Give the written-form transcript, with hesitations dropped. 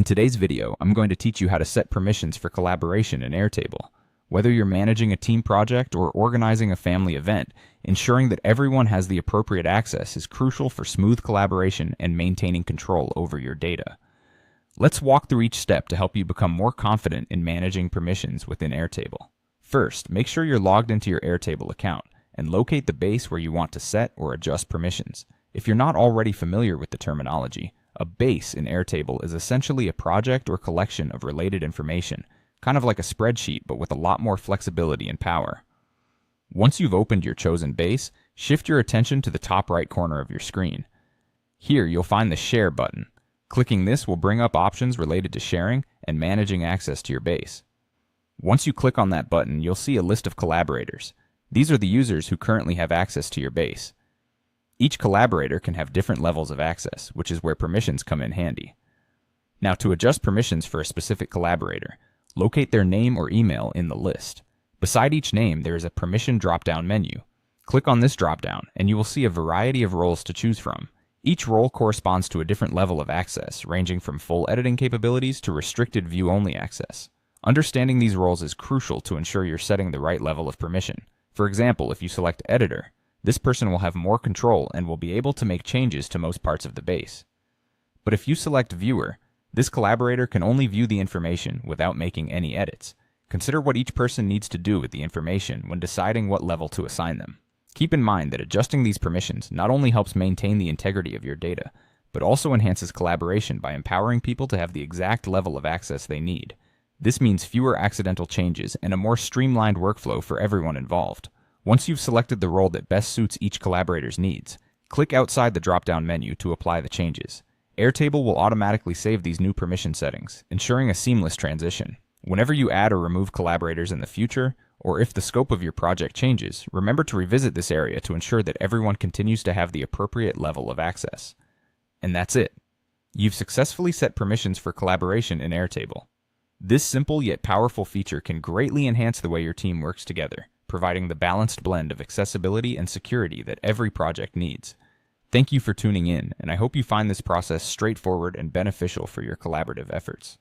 In today's video, I'm going to teach you how to set permissions for collaboration in Airtable. Whether you're managing a team project or organizing a family event, ensuring that everyone has the appropriate access is crucial for smooth collaboration and maintaining control over your data. Let's walk through each step to help you become more confident in managing permissions within Airtable. First, make sure you're logged into your Airtable account and locate the base where you want to set or adjust permissions. If you're not already familiar with the terminology, a base in Airtable is essentially a project or collection of related information, kind of like a spreadsheet but with a lot more flexibility and power. Once you've opened your chosen base, shift your attention to the top right corner of your screen. Here you'll find the Share button. Clicking this will bring up options related to sharing and managing access to your base. Once you click on that button, you'll see a list of collaborators. These are the users who currently have access to your base. Each collaborator can have different levels of access, which is where permissions come in handy. Now, to adjust permissions for a specific collaborator, locate their name or email in the list. Beside each name, there is a permission drop-down menu. Click on this drop-down, and you will see a variety of roles to choose from. Each role corresponds to a different level of access, ranging from full editing capabilities to restricted view-only access. Understanding these roles is crucial to ensure you're setting the right level of permission. For example, if you select Editor, this person will have more control and will be able to make changes to most parts of the base. But if you select Viewer, this collaborator can only view the information without making any edits. Consider what each person needs to do with the information when deciding what level to assign them. Keep in mind that adjusting these permissions not only helps maintain the integrity of your data, but also enhances collaboration by empowering people to have the exact level of access they need. This means fewer accidental changes and a more streamlined workflow for everyone involved. Once you've selected the role that best suits each collaborator's needs, click outside the drop-down menu to apply the changes. Airtable will automatically save these new permission settings, ensuring a seamless transition. Whenever you add or remove collaborators in the future, or if the scope of your project changes, remember to revisit this area to ensure that everyone continues to have the appropriate level of access. And that's it. You've successfully set permissions for collaboration in Airtable. This simple yet powerful feature can greatly enhance the way your team works together, providing the balanced blend of accessibility and security that every project needs. Thank you for tuning in, and I hope you find this process straightforward and beneficial for your collaborative efforts.